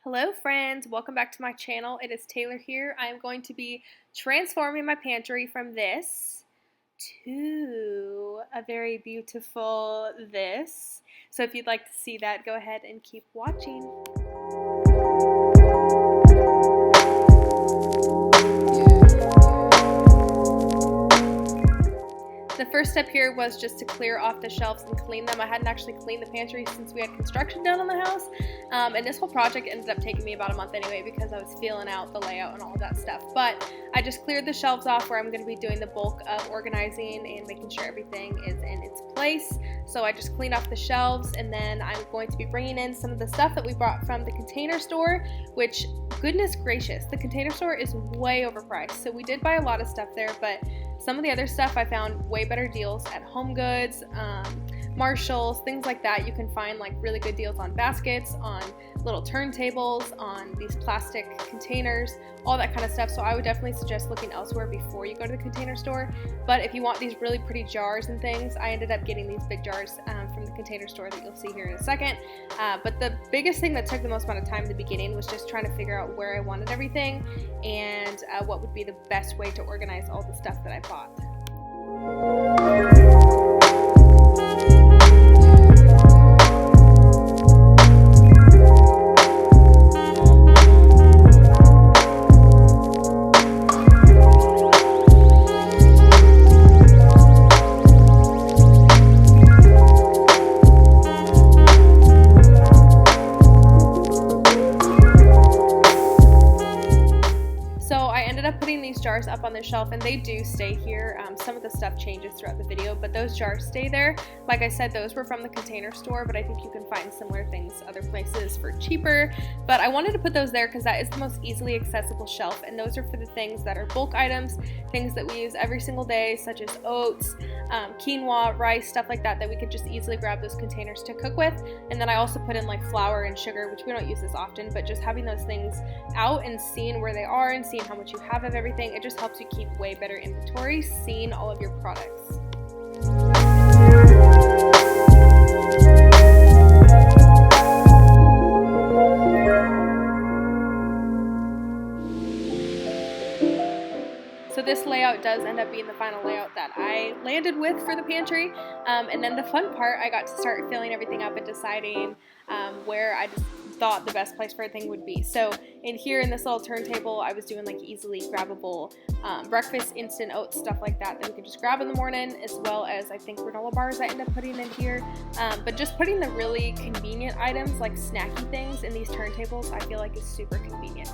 Hello friends, welcome back to my channel. It is Taylor here. I am going to be transforming my pantry from this to a very beautiful this. So if you'd like to see that, go ahead and keep watching. The first step here was just to clear off the shelves and clean them. I hadn't actually cleaned the pantry since we had construction done on the house, and this whole project ended up taking me about a month anyway because I was feeling out the layout and all that stuff. But I just cleared the shelves off where I'm going to be doing the bulk of organizing and making sure everything is in its place. So I just cleaned off the shelves, and then I'm going to be bringing in some of the stuff that we brought from the Container Store, which, goodness gracious, the Container Store is way overpriced. So we did buy a lot of stuff there, but some of the other stuff I found way better deals at Home Goods, Marshalls, things like that. You can find like really good deals on baskets, on little turntables, on these plastic containers, all that kind of stuff. So I would definitely suggest looking elsewhere before you go to the Container Store. But if you want these really pretty jars and things, I ended up getting these big jars from the Container Store that you'll see here in a second. But the biggest thing that took the most amount of time in the beginning was just trying to figure out where I wanted everything and what would be the best way to organize all the stuff that I bought. Putting these jars up on the shelf, and they do stay here. Some of the stuff changes throughout the video, but those jars stay there. Like I said, those were from the Container Store, but I think you can find similar things other places for cheaper. But I wanted to put those there because that is the most easily accessible shelf, and those are for the things that are bulk items, things that we use every single day, such as oats, quinoa, rice, stuff like that we could just easily grab those containers to cook with. And then I also put in like flour and sugar, which we don't use as often, but just having those things out and seeing where they are and seeing how much you have of everything, it just helps you keep way better inventory, seeing all of your products. So this layout does end up being the final layout that I landed with for the pantry. And then the fun part, I got to start filling everything up and deciding where I just thought the best place for everything would be. So in here in this little turntable, I was doing like easily grabbable breakfast instant oats, stuff like that we could just grab in the morning, as well as I think granola bars I end up putting in here. But just putting the really convenient items like snacky things in these turntables, I feel like is super convenient.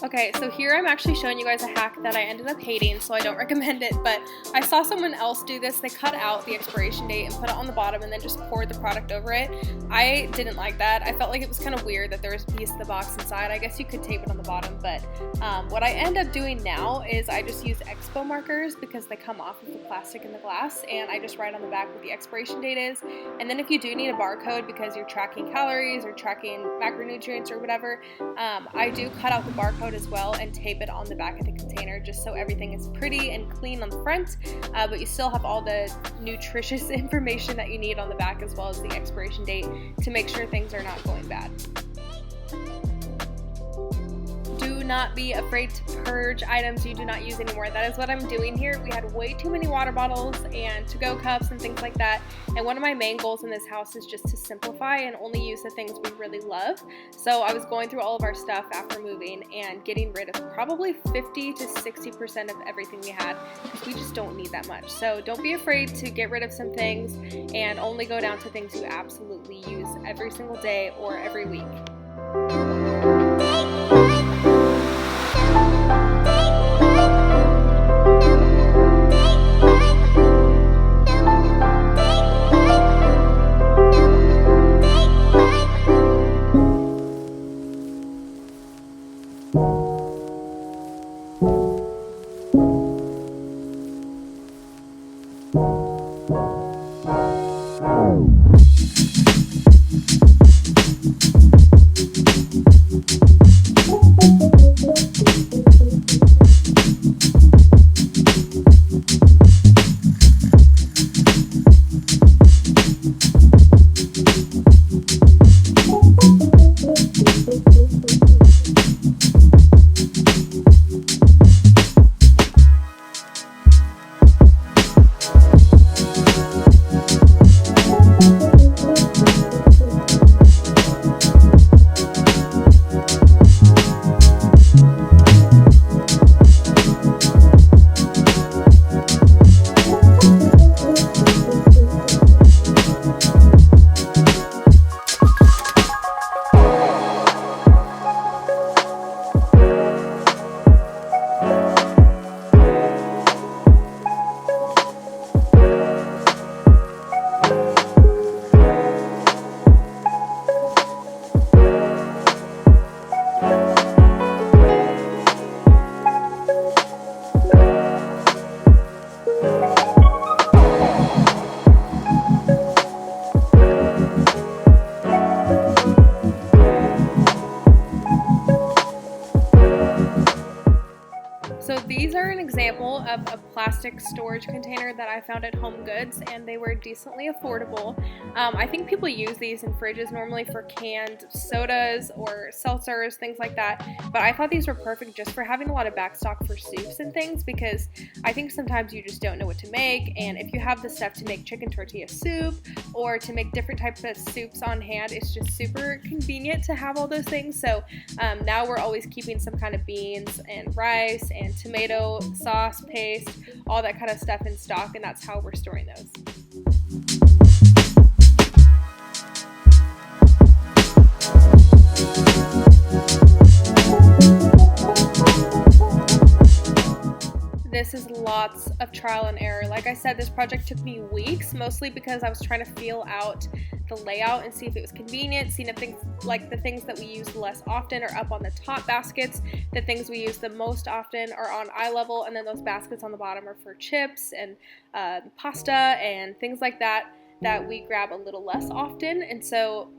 Okay, so here I'm actually showing you guys a hack that I ended up hating, so I don't recommend it, but I saw someone else do this. They cut out the expiration date and put it on the bottom and then just poured the product over it. I didn't like that. I felt like it was kind of weird that there was a piece of the box inside. I guess you could tape it on the bottom, but what I end up doing now is I just use expo markers because they come off of the plastic and the glass, and I just write on the back what the expiration date is. And then if you do need a barcode because you're tracking calories or tracking macronutrients or whatever, I do cut out the barcode as well and tape it on the back of the container just so everything is pretty and clean on the front, but you still have all the nutritious information that you need on the back, as well as the expiration date, to make sure things are not going bad. Do not be afraid to purge items you do not use anymore. That is what I'm doing here. We had way too many water bottles and to-go cups and things like that, and one of my main goals in this house is just to simplify and only use the things we really love. So I was going through all of our stuff after moving and getting rid of probably 50 to 60% of everything we had, because we just don't need that much. So don't be afraid to get rid of some things and only go down to things you absolutely use every single day or every week. example of a plastic storage container that I found at Home Goods, and they were decently affordable. I think people use these in fridges normally for canned sodas or seltzers, things like that, but I thought these were perfect just for having a lot of backstock for soups and things, because I think sometimes you just don't know what to make, and if you have the stuff to make chicken tortilla soup or to make different types of soups on hand, it's just super convenient to have all those things. So now we're always keeping some kind of beans and rice and tomato sauce paste, all that kind of stuff in stock, and that's how we're storing those. This is lots of trial and error. Like I said, this project took me weeks, mostly because I was trying to feel out the layout and see if it was convenient, seeing if things like the things that we use less often are up on the top baskets, the things we use the most often are on eye level, and then those baskets on the bottom are for chips and pasta and things like that we grab a little less often. And so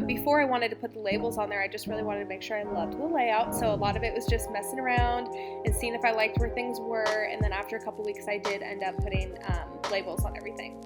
before I wanted to put the labels on there, I just really wanted to make sure I loved the layout. So a lot of it was just messing around and seeing if I liked where things were. And then after a couple weeks, I did end up putting labels on everything.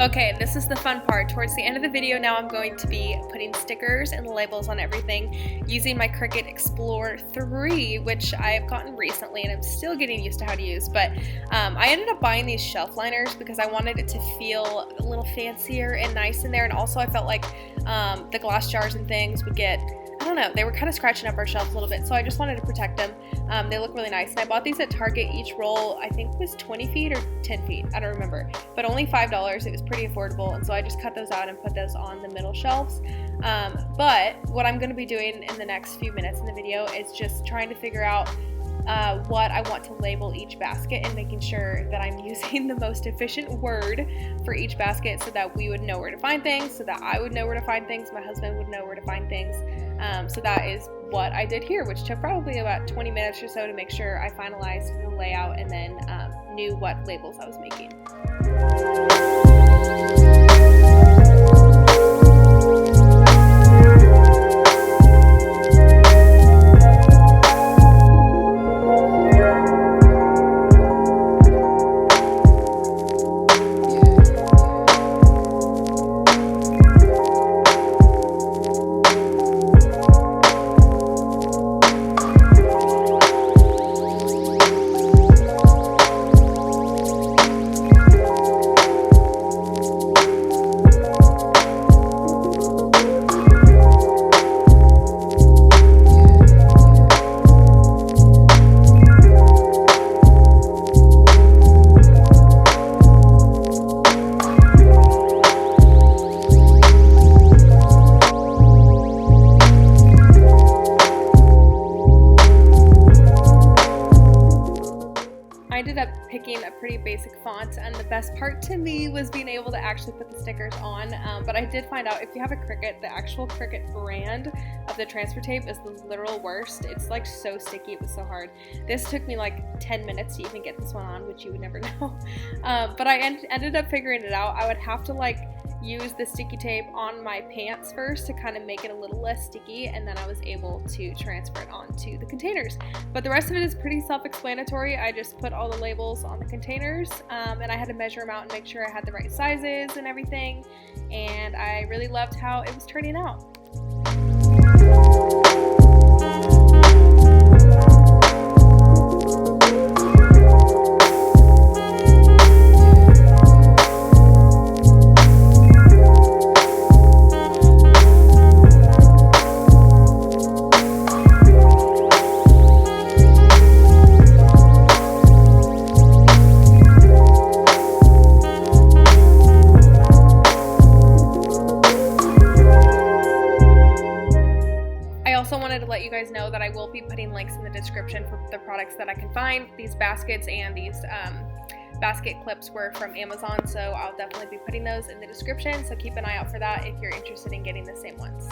Okay, this is the fun part. Towards the end of the video now, I'm going to be putting stickers and labels on everything using my Cricut Explore 3, which I have gotten recently and I'm still getting used to how to use. But I ended up buying these shelf liners because I wanted it to feel a little fancier and nice in there, and also I felt like the glass jars and things would get, I don't know, they were kind of scratching up our shelves a little bit, so I just wanted to protect them. They look really nice, and I bought these at Target. Each roll, I think, was 20 feet or 10 feet, I don't remember, but only $5. It was pretty affordable, and so I just cut those out and put those on the middle shelves. But what I'm going to be doing in the next few minutes in the video is just trying to figure out what I want to label each basket and making sure that I'm using the most efficient word for each basket so that we would know where to find things, so that I would know where to find things, my husband would know where to find things. So that is what I did here, which took probably about 20 minutes or so to make sure I finalized the layout and then knew what labels I was making. I ended up picking a pretty basic font, and the best part to me was being able to actually put the stickers on, but I did find out if you have a Cricut, the actual Cricut brand of the transfer tape is the literal worst. It's like so sticky, it was so hard. This took me like 10 minutes to even get this one on, which you would never know. But I ended up figuring it out. I would have to like use the sticky tape on my pants first to kind of make it a little less sticky, and then I was able to transfer it onto the containers. But the rest of it is pretty self-explanatory. I just put all the labels on the containers, and I had to measure them out and make sure I had the right sizes and everything, and I really loved how it was turning out. guys know that I will be putting links in the description for the products that I can find. These baskets and these basket clips were from Amazon, so I'll definitely be putting those in the description, so keep an eye out for that if you're interested in getting the same ones.